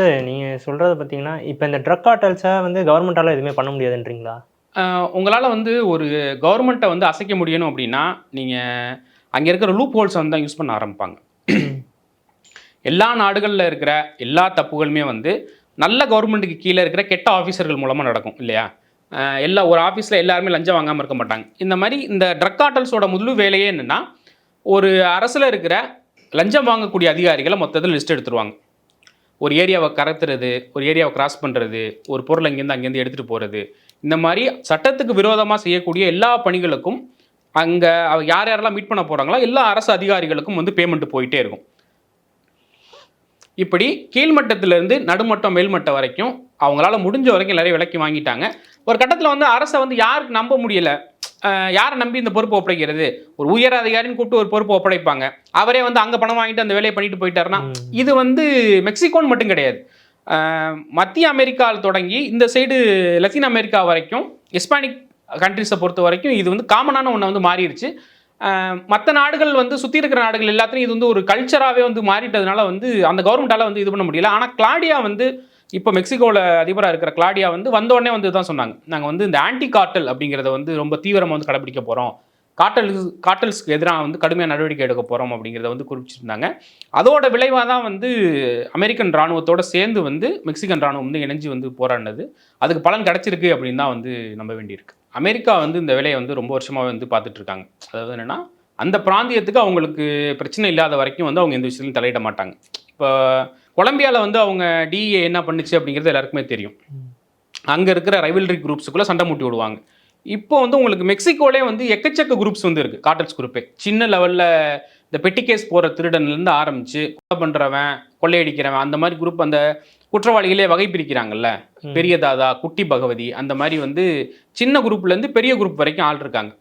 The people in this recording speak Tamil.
சார் நீங்கள் சொல்கிறத பார்த்தீங்கன்னா, இப்போ இந்த ட்ரக் கார்ட்டல்ஸை வந்து கவர்மெண்ட்டால எதுவுமே பண்ண முடியாதுன்றீங்களா? உங்களால வந்து ஒரு கவர்மெண்ட்ட வந்து அசைக்க முடியணும் அப்டின்னா, நீங்க அங்க இருக்கிற லூப் ஹோல்ஸ வந்து தான் யூஸ் பண்ண ஆரம்பிப்பாங்க. ம். எல்லா நாடுகள்ல இருக்கிற எல்லா தப்புகளுமே வந்து நல்ல கவர்மெண்ட்டுக்கு கீழ இருக்கிற கெட்ட ஆஃபீசர்கள் மூலமா நடக்கும் இல்லையா? எல்லா ஒரு ஆஃபீஸ்ல எல்லாருமே லஞ்சம் வாங்காம இருக்க மாட்டாங்க. இந்த மாரி இந்த ட்ரக் கார்ட்டல்ஸோட முழு வேலையே என்னன்னா, ஒரு அரசுல இருக்கிற லஞ்சம் வாங்கக்கூடிய அதிகாரிகள மொத்தத்துல லிஸ்ட் எடுத்துருவாங்க. ஒரு ஏரியாவ கடத்துறது, ஒரு ஏரியாவ கிராஸ் பண்றது, ஒரு பொருள இங்கேருந்து அங்கேருந்து எடுத்துட்டு போறது. இந்த மாரி சட்டத்துக்கு விரோதமா செய்யக்கூடிய எல்லா பணிகளுக்கும், அங்க யார் யாரெல்லாம் மீட் பண்ண போறாங்களோ, எல்லா அரசு அதிகாரிகளுக்கும் வந்து பேமெண்ட் போயிட்டே இருக்கும். இப்படி கீழ்மட்டத்திலிருந்து நடுமட்டம், மேல்மட்டம் வரைக்கும் அவங்களால முடிஞ்ச வரைக்கும் எல்லாரையும் விலைக்கு வாங்கிட்டாங்க. ஒரு கட்டத்தில வந்து அரச வந்து யாருக்கு நம்ப முடியல. யார நம்பி இந்த பொறுப்பு ஒப்படைக்கிறது? ஒரு உயர் அதிகாரின்னு கூப்பிட்டு ஒரு பொறுப்பு ஒப்படைப்பாங்க. அவரே வந்து அங்க பணம் வாங்கிட்டு அந்த வேலைய பண்ணிட்டு போயிட்டாருன்னா, ம். இது வந்து மெக்சிகோன்னு மட்டும் கிடையாது. அ மத்திய அமெரிக்கால தொடங்கி இந்த சைடு லத்தீன் அமெரிக்கா வரைக்கும், ஹிஸ்பானிக் கண்ட்ரீஸ பொறுத்தவரைக்கும் இது வந்து காமனான ஒண்ணா வந்து மாறிருச்சு. மத்த நாடுகள் வந்து சுத்தி இருக்கிற நாடுகள் எல்லாத்துலயும் இது வந்து ஒரு கல்ச்சராவே வந்து மாறிட்டதுனால வந்து அந்த கவர்மெண்ட்டால வந்து இது பண்ண முடியல. ஆனா கிளாடியா வந்து இப்ப மெக்சிகோல அதிபரா இருக்கிற கிளாடியா வந்து வந்த உடனே வந்து இதான் சொன்னாங்க. நாங்க வந்து இந்த ஆன்டி கார்ட்டல் அப்படிங்கிறத வந்து ரொம்ப தீவிரமா வந்து கடைபிடிக்க போறோம். கார்ட்டல்ஸ்க்கு எதிரா வந்து கடுமையான நடவடிக்கை எடுக்க போறோம் அப்படிங்கிறத வந்து குறிப்பிட்டிருந்தாங்க. அதோட விளைவா தான் வந்து அமெரிக்கன் ராணுவத்தோட சேர்ந்து வந்து மெக்சிகன் ராணுவம் வந்து இணைஞ்சு வந்து போராடினது. அதுக்கு பலன் கிடைச்சிருக்கு அப்படின்னு தான் வந்து நம்ப வேண்டியிருக்கு. அமெரிக்கா வந்து இந்த வேலைய வந்து ரொம்ப வருஷமாவே வந்து பார்த்துட்டு இருக்காங்க. அதாவது என்னன்னா, அந்த பிராந்தியத்துக்கு அவங்களுக்கு பிரச்சனை இல்லாத வரைக்கும் வந்து அவங்க எந்த விஷயத்திலும் தலையிட மாட்டாங்க. இப்ப கொலம்பியால வந்து அவங்க டிஇஏ என்ன பண்ணுச்சு அப்படிங்கிறது எல்லாருக்குமே தெரியும். ம். அங்க இருக்கிற ரைவல்ரி குரூப்ஸ்க்குள்ள சண்டை மூட்டி விடுவாங்க. இப்போ வந்து உங்களுக்கு மெக்சிகோலே வந்து எக்கச்சக்க குரூப்ஸ் வந்து இருக்கு. கார்ட்டல்ஸ் குரூப்பே. சின்ன லெவல்ல இந்த பெட்டி கேஸ் போற திருடன்லேருந்து ஆரம்பிச்சு, கொலை பண்றவன், கொள்ளையடிக்கிறவன் அந்த மாரி குரூப் அந்த குற்றவாளிகளே வகை பிரிக்கிறாங்கல்ல. ம். பெரிய தாதா, குட்டி பகவதி அந்த மாரி வந்து சின்ன குரூப்லேருந்து பெரிய குரூப் வரைக்கும் ஆள் இருக்காங்க.